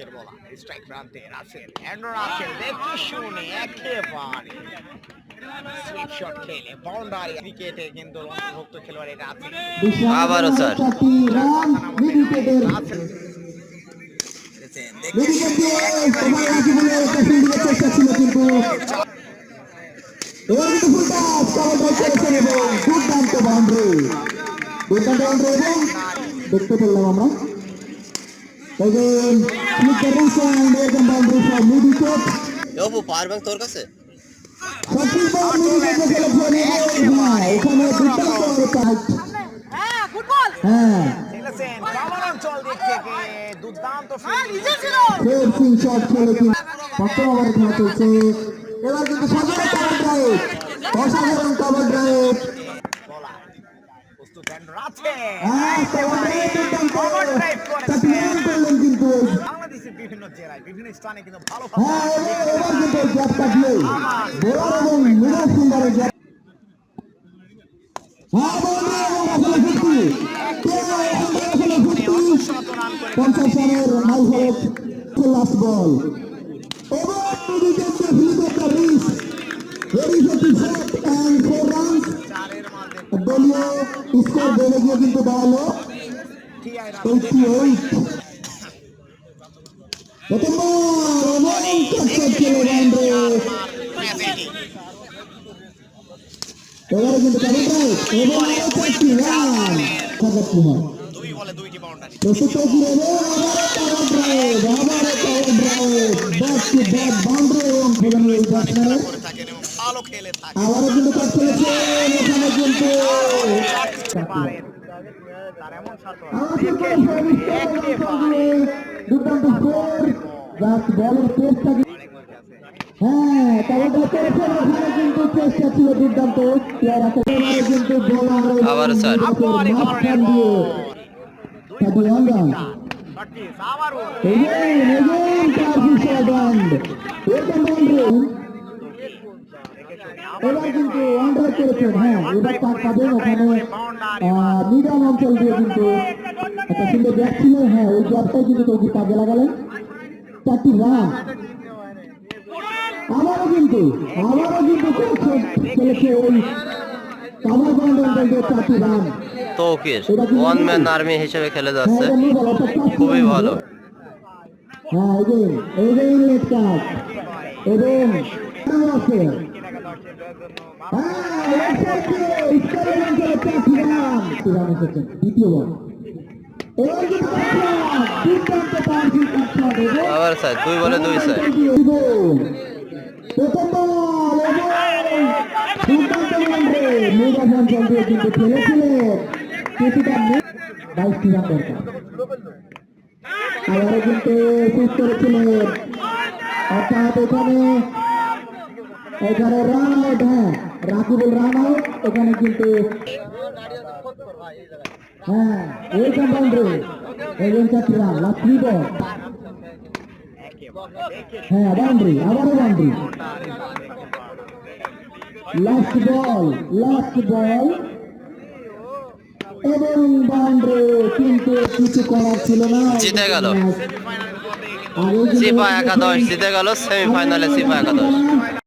পাশের বলা স্ট্রাইক প্রান্তে রাসেল রাসেল দেখে শুনে একেবারে সুইপ শট খেলে বাউন্ডারি উইকেটে কিন্তু অন্তর্ভুক্ত খেলোয়াড় এটা আছে আবারও স্যার দেখতে পেলাম আমরা পাওয়ার ব্যাংক তোর কাছে এবার কিন্তু অসাধারণ কভার ড্রাইভ বাংলাদেশের বিভিন্ন জেলায় বিভিন্ন স্থানে কিন্তু ভালো লাস্ট বল দলীয় স্কোর বেড়ে গিয়ে কিন্তু দাঁড়ালো 88 প্রথম এবারে কিন্তু আবারও কিন্তু কাজ চলেছে এখানে কিন্তু দুর্দান্ত স্কোর জাস্ট বলের পেসটাকে হ্যাঁ কভারটা করেছেন ওখানে কিন্তু চেষ্টা ছিল দুর্দান্ত কিন্তু আবারও স্যার এবার কিন্তু ওয়ান্ডার করেছেন হ্যাঁ এবার তার পাবেন ওখানে মিডিয়াম অঞ্চল দিয়ে কিন্তু একটা সুন্দর ব্যাট ছিল হ্যাঁ ওই ব্যাটটাই কিন্তু তৌকি কাজে লাগালেন 4টি রান আবারও কিন্তু খেলেছে ওই কাভার বাউন্ড অঞ্চল দিয়ে 4টি run Taukir one man army হিসেবে খেলে যাচ্ছে খুবই ভালো হ্যাঁ এই যে লেট কাট এবং আবার স্যার 2 বলে 2 স্যার কিন্তু খেলেছিলেন কিছুটা 22টি রান দরকার আবারও কিন্তু শেষ করেছিলেন অর্থাৎ এখানে রান আউট হ্যাঁ রাকিবুল রান আউট এখানে কিন্তু হ্যাঁ ওইখান বাউন্ডারি এবং 4টি রান লাস্ট 3 বল হ্যাঁ বাউন্ডারি আবারও বাউন্ডারি লাস্ট বল এবং বাউন্ডারি কিন্তু কিছু করার ছিল না জিতে গেল সিপা একাদশ জিতে গেল সেমিফাইনালে সিপা একাদশ